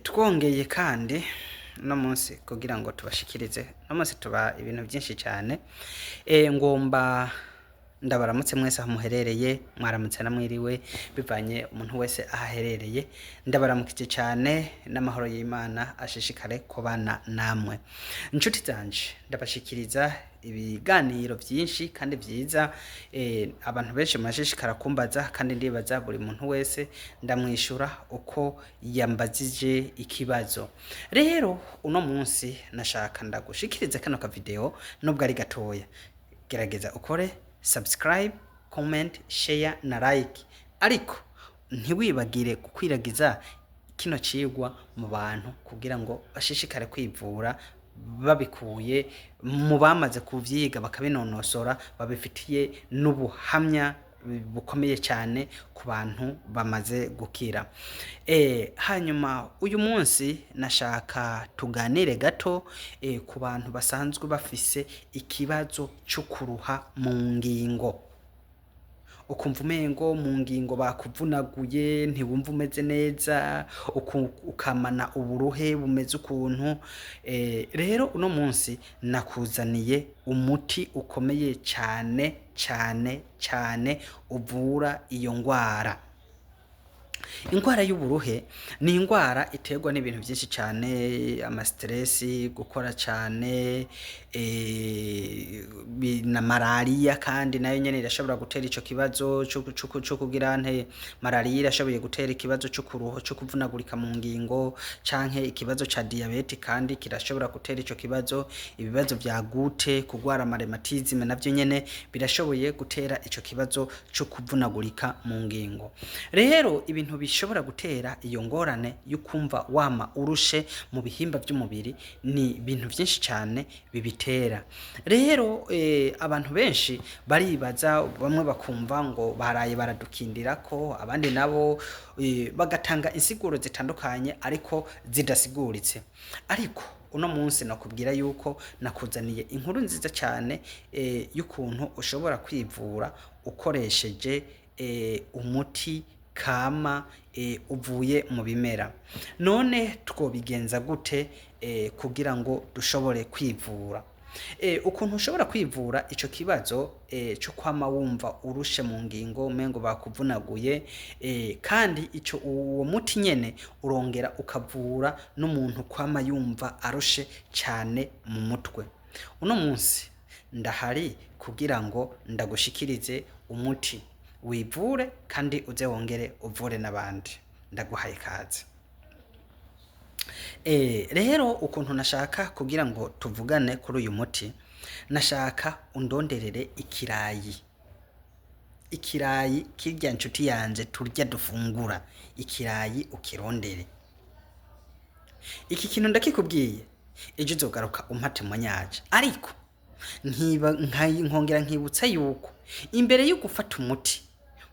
Twongeye kandi no munsi kugira ngo tubashikirize no munsi tuba ibintu byinshi cyane ngomba ndabaramutse mwese aho muherereye mwaramutse namwiriwe bivanye umuntu wese ahaherereye ndabaramukije cyane n'amahoro y'Imana ashishikare kubana namwe inshuti zanje ndabashikiriza ibiganiro byinshi kandi byiza abantu benshi mashishikara kumbaza kandi ndibaza buri muntu wese ndamwishura uko yambazije ikibazo rero uno munsi nashaka ndagushikiriza kano ka video nubwo ari gatoya gerageza ukore subscribe comment share na like ariko ntiwibagire kukwiragiza kino cigwa mu bantu kugira ngo bashishikare kwivura babikuye mu bamaze kuvyiga bakabinonosora babifitiye n'ubuhamya bukomeye cyane ku bantu bamaze gukira hanyuma uyu munsi nashaka tuganire gato ku bantu basanzwe bafise ikibazo cyo kuruha mu ngingo ukumva umengo mu ngingo bakuvunaguye ntiwumva umeze neza ukamana uburuhe bumeze ukuntu rero uno munsi nakuzaniye umuti ukomeye cyane cyane cyane uvura iyo ngwara ingwara y'uburuhe ni ingwara iterwa n'ibintu byinshi cyane ama stress gukora cyane na malaria kandi nayo nyene irashobora gutera ico kibazo cyo kugira nte malaria irashoboye gutera ikibazo cyo kuruho cyo kuvunagurika mu ngingo canke ikibazo ca diabete kandi kirashobora gutera ico kibazo ibibazo vya gute kugwara rheumatism navyo nyene birashoboye gutera ico kibazo cyo kuvunagurika mu ngingo rero ibintu bishobora gutera iyo ngorane y'ukumva wama urushe mu bihimba by'umubiri ni ibintu byinshi cyane bibitera rero abantu benshi baribaza bamwe bakumva ngo baraye baradukindira ko abandi nabo bagatanga insiguro zitandukanye ariko zidasiguritse ariko uno munsi nakubwira yuko nakuzaniye inkuru nziza cyane y'ukuntu ushobora kwivura ukoresheje umuti kama uvuye mu bimera none twobigenza gute kugira ngo dushobore kwivura ukuntu ushobora kwivura ico kibazo cyo kwama wumva urushe mu ngingo umengo bakuvunaguye kandi ico uwo muti nyene urongera ukavura n'umuntu kwama yumva arushe cyane mu mutwe uno munsi ndahari kugira ngo ndagushikirize umuti wivure kandi uze wongere uvure n'abandi ndaguhaye kaze rero ukuntu nashaka kugira ngo tuvugane kuri uyu muti nashaka undonderere ikirayi kirya nshuti yanje turya dufungura ikirayi ukirondere iki kintu ndakikubwiye ejo uzogaruka umpate mu nyaje ariko nkongera nkibutsa yuko imbere yo gufata umuti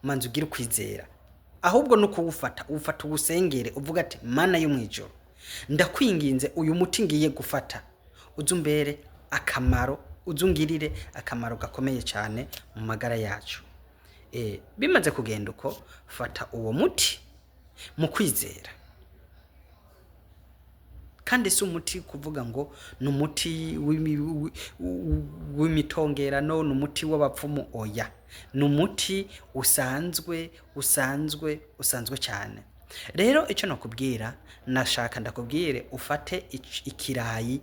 manzi ugira kwizera ahubwo no kuwufata ufata ubusengere uvuga ati mana yo mwijoro ndakwinginze uyu muti ngiye gufata uzumbere akamaro uzungirire akamaro gakomeye cyane mu magara yacu bimaze kugenda uko fata uwo muti mu kwizera kandi si umuti kuvuga ngo ni umuti w'imitongerano ni umuti w'abapfumu oya ni umuti usanzwe cyane rero icyo nakubwira nashaka ndakubwire ufate ikirayi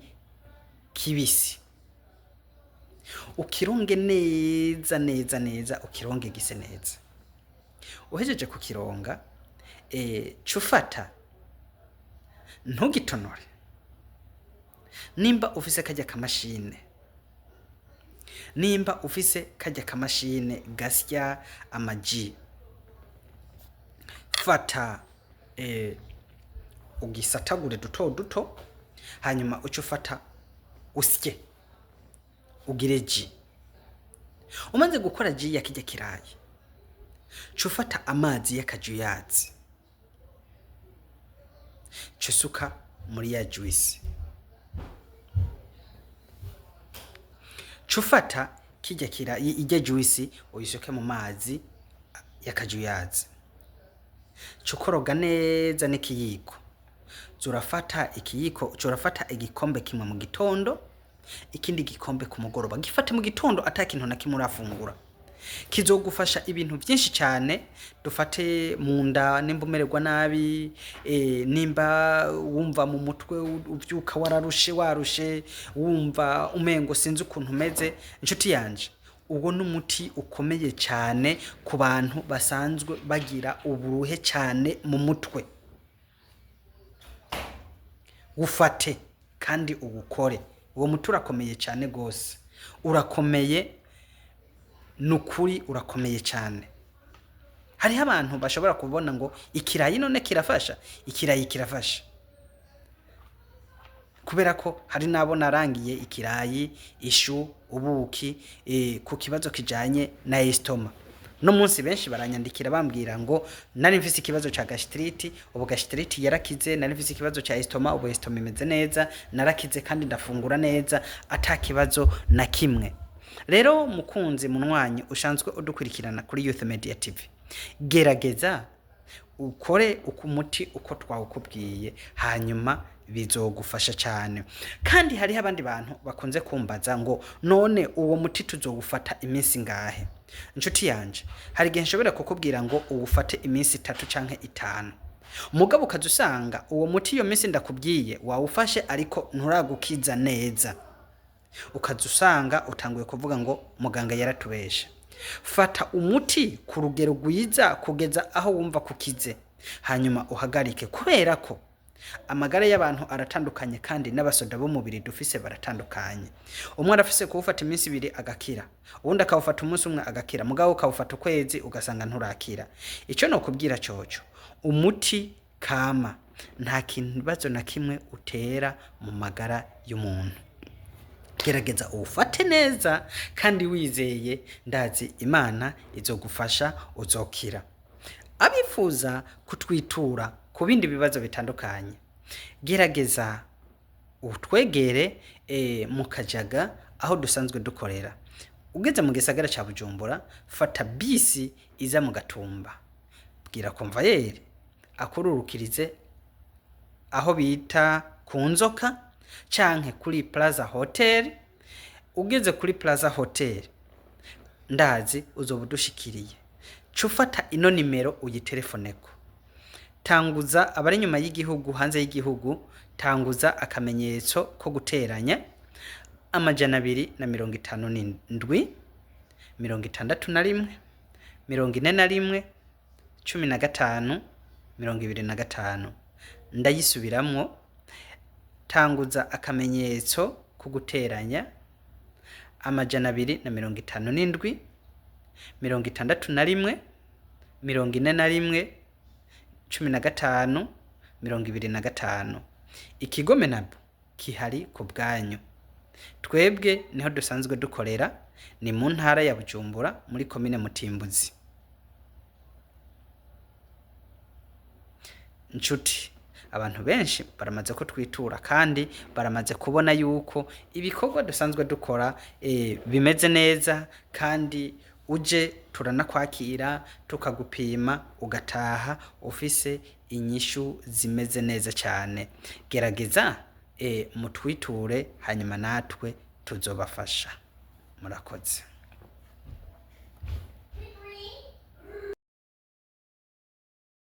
kibisi ukironge neza ukironge gise neza uhejeje kukironga cufata ntugitonore nimba ufise kajya kamashine gasya amaji fata ugisatagure duto hanyuma ucufata usye ugire ji umaze gukora ji ya kijya kirayi cufata amazi y'akajuyazi cusuka muri ya juice cufata kijya kirayi ijya juice uyisuke mu mazi y'akajuyazi cukoroga neza n'ikiyiko zurafata ikiyiko, urafata igikombe kimwe mu gitondo, ikindi gikombe ku mugoroba. Gifate mu gitondo atakintu na kimwe urafungura, kizogufasha ibintu byinshi cyane. Dufate mu nda, nimba umererwa nabi, nimba wumva mu mutwe ubyuka warushe, wumva umengo sinzi ukuntu umeze, inshuti yanje, uwo n'umuti ukomeye cyane ku bantu basanzwe bagira uburuhe cyane mu mutwe. Ufate kandi uwukore. Uwo muti urakomeye cyane gose, urakomeye nukuri, urakomeye cyane. Hariho abantu bashobora kubona ngo ikirayi none kirafasha. Ikirayi kirafasha kubera ko hari nabo narangiye ikirayi, ishu, ubuki ku kibazo kijanye na estoma. No munsi benshi baranyandikira bambwira ngo nari mfise ikibazo ca gastrite, ubu gastrite yarakize, nari mfise ikibazo ca estoma, ubu estoma imeze neza, narakize kandi ndafungura neza ata kibazo na kimwe. Rero mukunzi munwanyi ushanzwe udukurikirana kuri Youth Media TV, gerageza ukore ukumuti uko twawukubwiye, hanyuma bizogufasha cyane. Kandi hari abandi bantu bakunze kumbaza ngo none uwo muti tuzowufata iminsi ngahe? Inshuti yanje, hari gihe nshobora kukubwira ngo uwufate iminsi 3 canke 5, mugabo ukazusanga uwo muti iyo minsi ndakubwiye wawufashe ariko nturagukiza neza, ukazusanga utanguye kuvuga ngo muganga yaratubeshe. Fata umuti ku rugero rwiza kugeza aho wumva kukize, hanyuma uhagarike, kubera ko amagara y'abantu aratandukanye kandi n'abasoda b'umubiri dufise baratandukanye. Umwe arafise kuwufata iminsi 2 agakira, uwundi akawufata umunsi umwe agakira, mugabo ukawufata ukwezi ugasanga nturakira. Ico no kubwira coco, umuti kama nta kibazo na kimwe utera mu magara y'umuntu. Gerageza uwufate neza kandi wizeye, ndazi Imana izogufasha, uzokira. Abifuza kutwitura ku bindi bibazo bitandukanye, gerageza utwegere mu Kajaga aho dusanzwe dukorera. Ugeze mu gisagara ca Bujumbura, fata bisi iza mu Gatumba, bwira konvayeri akururukirize aho bita ku Nzoka canke kuri Plaza Hotel. Ugeze kuri Plaza Hotel, ndazi uzobudushikiriye. Cufata ino nimero uyitelefoneko, tanguza abari nyuma y'igihugu, hanze y'igihugu, tanguza akamenyetso ko guteranya 257 61 41 15 25. Ndayisubiramwo, tanguza akamenyetso ko guteranya 257 61 41 15 25. Ikigome nabo kihari ku bwanyu. Twebwe niho dusanzwe dukorera, ni mu ntara ya Bujumbura muri komine Mutimbuzi. Nshuti, abantu benshi baramaze ko twitura kandi baramaze kubona yuko ibikorwa dusanzwe dukora bimeze neza, kandi uje turanakwakira tukagupima ugataha ufise inyishu zimeze neza cyane. Gerageza mutwiture, hanyuma natwe tuzobafasha. Murakoze.